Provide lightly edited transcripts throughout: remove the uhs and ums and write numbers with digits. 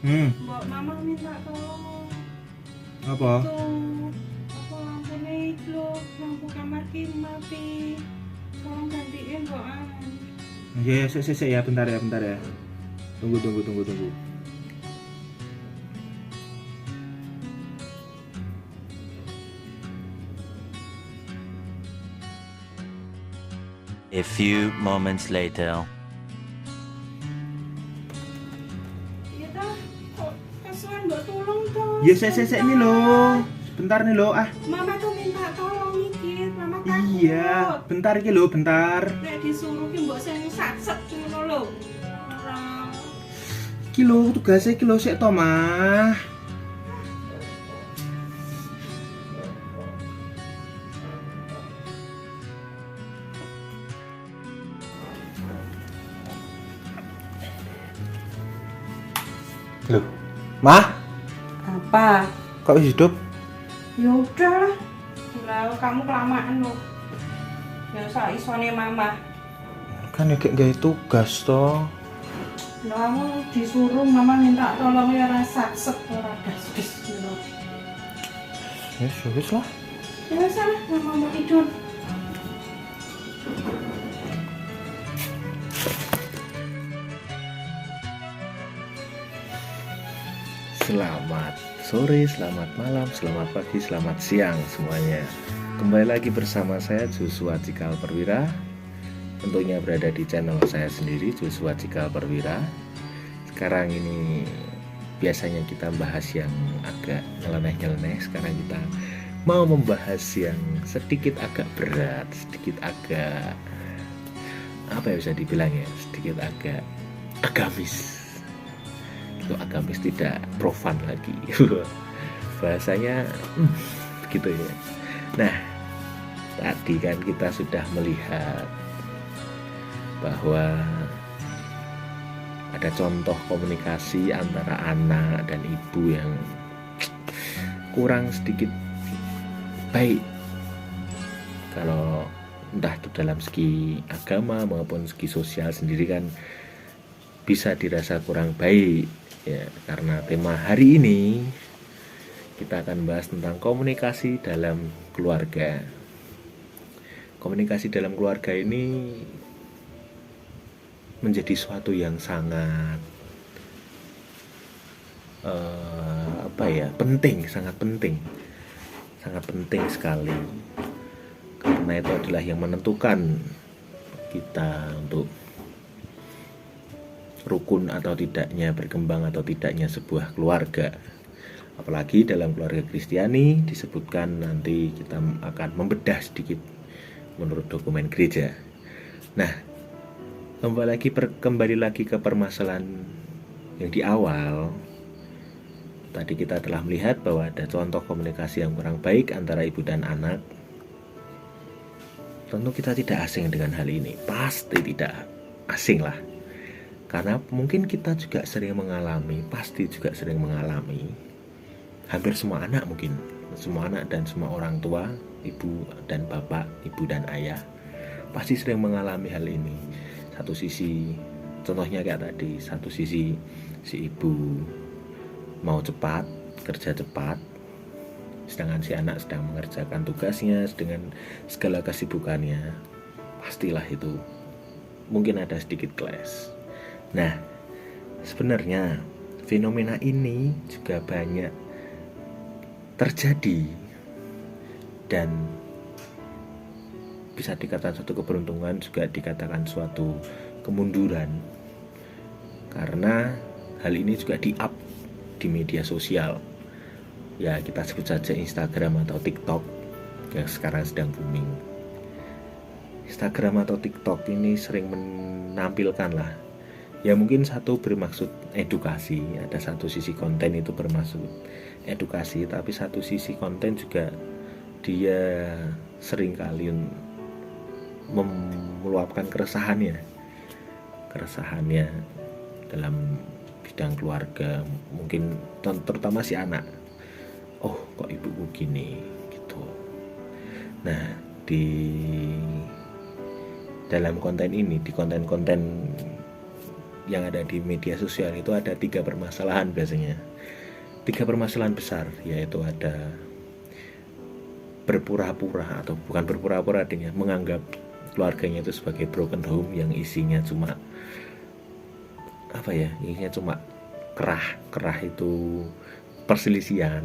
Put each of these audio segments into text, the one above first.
Mbok mama minta tolong. Apa? Tuh, apa lampunya itu, lampu kamar ki mati. Tolong gantiin mbok Ya, ya, bentar ya, bentar ya. Tunggu. A few moments later. Iya dah, kok kesuwen mbok tolong toh. Ya, ini loh. Bentar nih loh, ah. Mama tuh minta tolong iki, mama takut. Iya, bentar iki loh, bentar. Nek disuruh ki mbok sing satset ngono lho. Ora. Iki lho, tugasnya iki lho sik to, Mah. Loh, Mah, Apa? kok hidup? Ya udah lah. Kamu kelamaan loh. Ya sak isone mama. Kan ya kayak gak tugas toh. Lah kamu disuruh mama minta tolong ya rasa set ora gas-gas gitu. Ya wis lah. Ya sana, mama mau tidur. Selamat sore, selamat malam, selamat pagi, selamat siang semuanya. Kembali lagi bersama saya Joshua Cikal Perwira. Tentunya berada di channel saya sendiri, Joshua Cikal Perwira. Sekarang ini biasanya kita bahas yang agak nyeleneh-nyeleneh. Sekarang kita mau membahas yang sedikit agak berat, sedikit agak apa ya bisa dibilang ya, sedikit agak agamis. Itu agamis, tidak profan lagi. Bahasanya gitu ya. Nah, tadi kan kita sudah melihat bahwa ada contoh komunikasi antara anak dan ibu yang kurang sedikit baik, kalau entah itu dalam segi agama maupun segi sosial sendiri kan bisa dirasa kurang baik ya. Karena tema hari ini kita akan bahas tentang komunikasi dalam keluarga. Komunikasi dalam keluarga ini menjadi suatu yang sangat penting, sangat penting sekali, karena itu adalah yang menentukan kita untuk rukun atau tidaknya, berkembang atau tidaknya sebuah keluarga. Apalagi dalam keluarga Kristiani disebutkan, nanti kita akan membedah sedikit menurut dokumen gereja. Nah, kembali lagi ke permasalahan yang di awal. Tadi kita telah melihat bahwa ada contoh komunikasi yang kurang baik antara ibu dan anak. Tentu kita tidak asing dengan hal ini, pasti tidak asing lah. Karena mungkin kita juga sering mengalami, pasti juga sering mengalami. Hampir semua anak mungkin, semua anak dan semua orang tua, ibu dan bapak, ibu dan ayah, pasti sering mengalami hal ini. Satu sisi, contohnya kayak tadi, satu sisi si ibu mau cepat, kerja cepat, sedangkan si anak sedang mengerjakan tugasnya dengan segala kesibukannya. Pastilah itu mungkin ada sedikit clash. Nah, sebenarnya fenomena ini juga banyak terjadi dan bisa dikatakan suatu keberuntungan, juga dikatakan suatu kemunduran, karena hal ini juga di-up di media sosial. Ya, kita sebut saja Instagram atau TikTok yang sekarang sedang booming. Instagram atau TikTok ini sering menampilkan lah, ya mungkin satu bermaksud edukasi, ada satu sisi konten itu bermaksud edukasi, tapi satu sisi konten juga dia seringkali meluapkan keresahannya dalam bidang keluarga, mungkin terutama si anak. Oh, kok ibuku gini gitu. Nah, di dalam konten ini, di konten-konten yang ada di media sosial itu ada 3 permasalahan biasanya. 3 permasalahan besar, yaitu ada berpura-pura atau bukan berpura-pura dengan menganggap keluarganya itu sebagai broken home yang isinya cuma isinya cuma kerah itu perselisihan.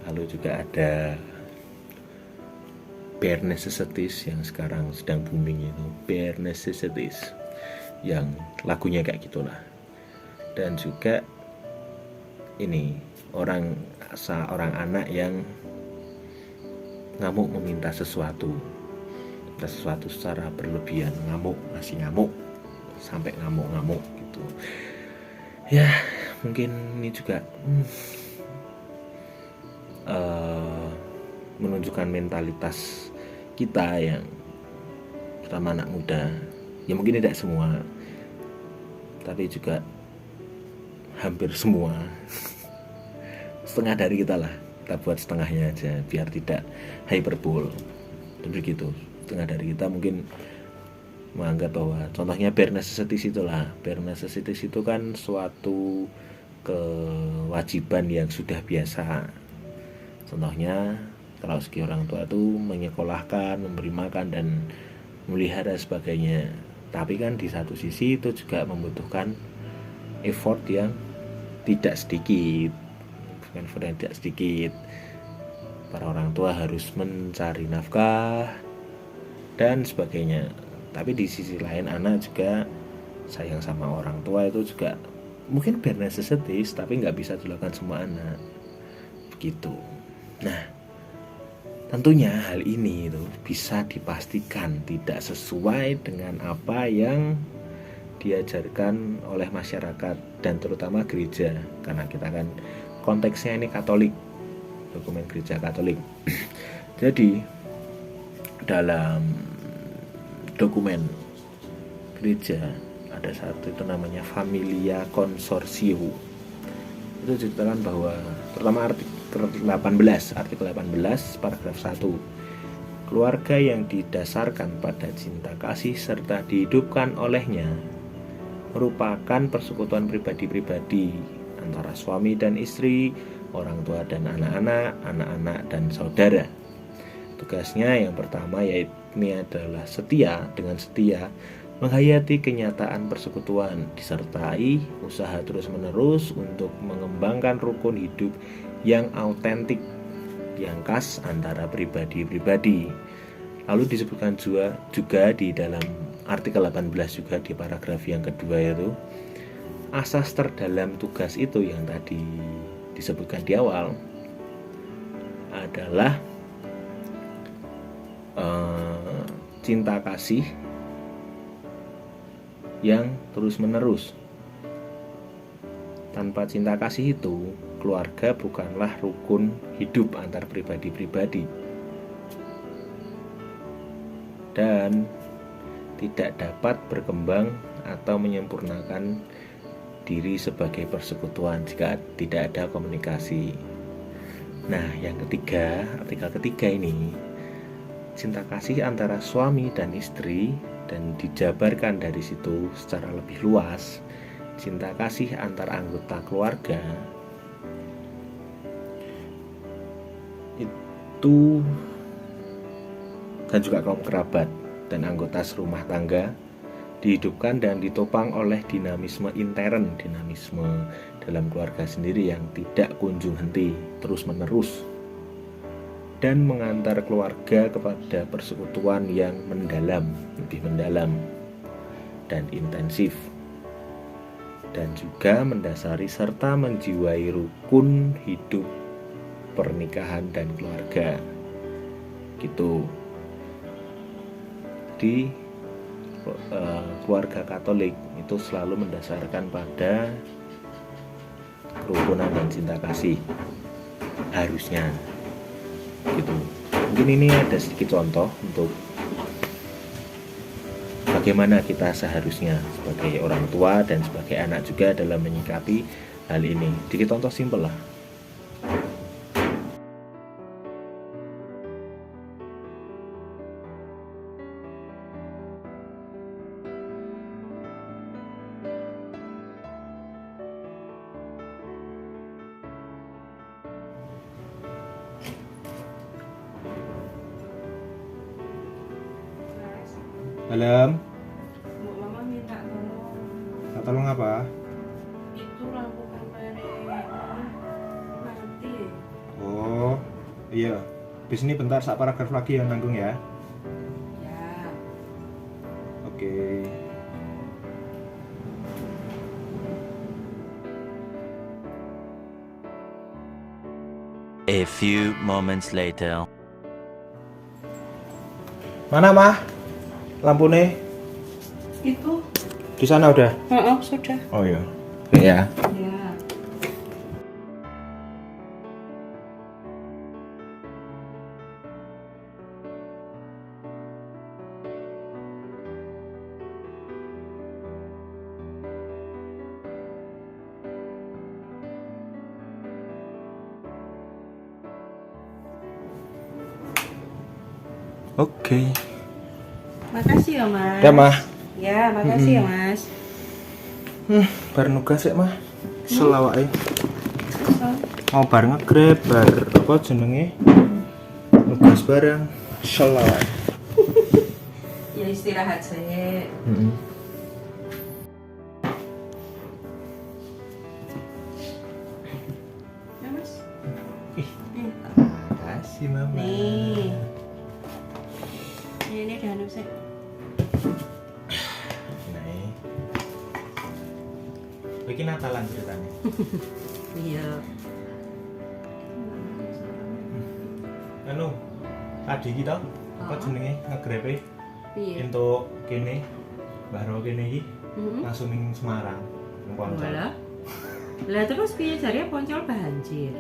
Lalu juga ada bare necessities yang sekarang sedang booming itu, bare necessities yang lagunya kayak gitulah. Dan juga ini seorang anak yang ngamuk meminta sesuatu secara berlebihan, masih ngamuk sampai ngamuk gitu ya. Mungkin ini juga menunjukkan mentalitas kita yang terutama anak muda ya, mungkin tidak semua tapi juga hampir semua. Setengah dari kita lah, kita buat setengahnya aja biar tidak hyperbol. Begitu, setengah dari kita mungkin menganggap bahwa contohnya bare necessities itulah. Bare necessities itu kan suatu kewajiban yang sudah biasa. Contohnya kalau segi orang tua itu menyekolahkan, memberi makan dan memelihara sebagainya. Tapi kan di satu sisi itu juga membutuhkan effort yang tidak sedikit. Bukan effort yang tidak sedikit. Para orang tua harus mencari nafkah dan sebagainya. Tapi di sisi lain anak juga sayang sama orang tua, itu juga mungkin bare necessities tapi nggak bisa dilakukan semua anak. Begitu. Nah, tentunya hal ini itu bisa dipastikan tidak sesuai dengan apa yang diajarkan oleh masyarakat dan terutama gereja, karena kita kan konteksnya ini Katolik, dokumen gereja Katolik. Jadi dalam dokumen gereja ada satu itu namanya Familia Consortio. Itu diceritakan bahwa terutama artikel 18 paragraf 1, keluarga yang didasarkan pada cinta kasih serta dihidupkan olehnya merupakan persekutuan pribadi-pribadi antara suami dan istri, orang tua dan anak-anak, anak-anak dan saudara. Tugasnya yang pertama yaitu adalah setia menghayati kenyataan persekutuan, disertai usaha terus-menerus untuk mengembangkan rukun hidup yang autentik, yang khas antara pribadi-pribadi. Lalu disebutkan juga di dalam artikel 18 juga di paragraf yang kedua, yaitu asas terdalam tugas itu yang tadi disebutkan di awal adalah cinta kasih yang terus-menerus. Tanpa cinta kasih itu, keluarga bukanlah rukun hidup antar pribadi-pribadi dan tidak dapat berkembang atau menyempurnakan diri sebagai persekutuan jika tidak ada komunikasi. Nah, yang ketiga, artikel ketiga ini, cinta kasih antara suami dan istri, dan dijabarkan dari situ secara lebih luas, cinta kasih antar anggota keluarga itu dan juga kaum kerabat dan anggota serumah tangga dihidupkan dan ditopang oleh dinamisme intern, dinamisme dalam keluarga sendiri yang tidak kunjung henti, terus menerus, dan mengantar keluarga kepada persekutuan yang lebih mendalam dan intensif, dan juga mendasari serta menjiwai rukun hidup pernikahan dan keluarga. Gitu. Di keluarga Katolik itu selalu mendasarkan pada kerukunan dan cinta kasih, harusnya gitu. Mungkin ini ada sedikit contoh untuk bagaimana kita seharusnya sebagai orang tua dan sebagai anak juga dalam menyikapi hal ini. Sedikit contoh simpel lah. Dalam. Bu mama minta tolong. Nah, tolong apa? Itu lampu kamera mati. Oh, iya. Bis ini bentar, sak paragraf lagi yang nanggung ya. Ya. Oke. A few moments later. Mana mah? Lampu nih? Itu. Di sana udah. Oh, sudah. Oh iya. Iya. Ya. Oke. Makasih ya, Mas. Ya mah. Ya, makasih ya, Mas. Bar nugas ya mah. Selawake. So, Mau bar nge-grab, bar apa jenenge? Nugas bareng. Selawake. ya istirahat saya. Ya, Mas. Ih. Nih. Kasih mama. Nih. Ini udah anu sih. Nah. Iki Natalan ceritanya. Iya. Anu, tadi kita apa jenenge nge-grab-e Iya. entuk kene Mbah kene iki Mhm. langsung ning Semarang. Ning Poncol. Walah. Lah terus piye jare Poncol banjir?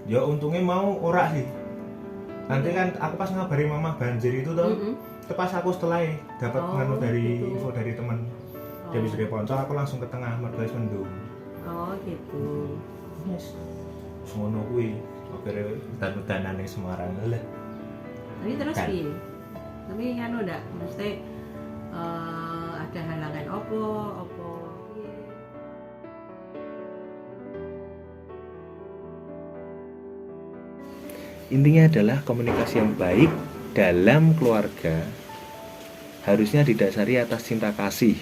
Ya untungnya mau ora sih. Nanti kan aku pas ngabari mama banjir itu tuh, Mhm. itu pas aku setelah dapat Oh, nganu dari gitu. info dari teman dia bisa dari Poncol, aku langsung ke tengah mergo wis mendung. Oh, gitu. Yes. Semono kuwi akhirnya udan-udanan ning Semarang lah. Tapi terus Kan. piye? Tapi kan udah mesti ada halangan opo piye? Intinya adalah komunikasi yang baik dalam keluarga harusnya didasari atas cinta kasih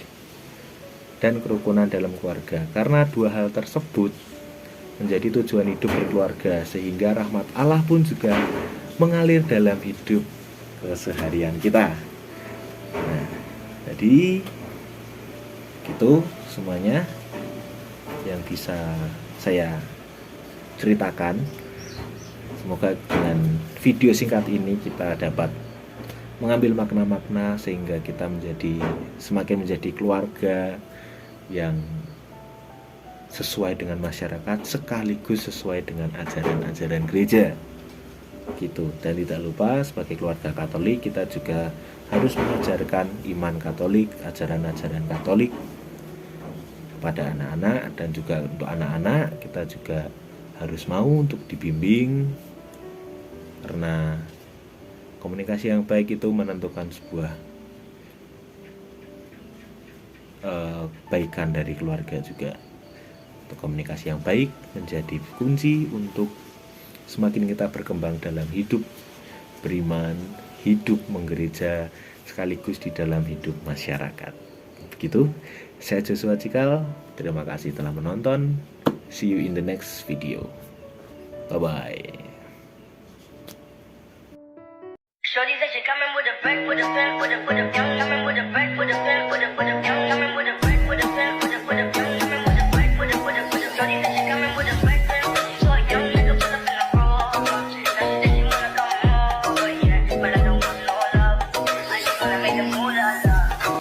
dan kerukunan dalam keluarga. Karena dua hal tersebut menjadi tujuan hidup berkeluarga, sehingga rahmat Allah pun juga mengalir dalam hidup keseharian kita. Nah, jadi gitu semuanya yang bisa saya ceritakan. Semoga dengan video singkat ini kita dapat mengambil makna-makna sehingga kita semakin menjadi keluarga yang sesuai dengan masyarakat sekaligus sesuai dengan ajaran-ajaran gereja gitu. Dan tidak lupa sebagai keluarga Katolik kita juga harus mengajarkan iman Katolik, ajaran-ajaran Katolik kepada anak-anak, dan juga untuk anak-anak kita juga harus mau untuk dibimbing, karena komunikasi yang baik itu menentukan sebuah kebaikan dari keluarga juga. Untuk komunikasi yang baik menjadi kunci untuk semakin kita berkembang dalam hidup beriman, hidup menggereja, sekaligus di dalam hidup masyarakat. Begitu, saya Joshua Cikal, terima kasih telah menonton. See you in the next video. Bye-bye. Shorty said she coming with a bag, with a pen, with a young, coming with a bag, with a pen, with a young, coming with a bag, with a pen, with a young, coming with a bag, with a Shorty said she coming with a bag, she saw a young nigga pull up in a Rover. Now she said she wanna come over, yeah, but I don't want no love. I just wanna make a move.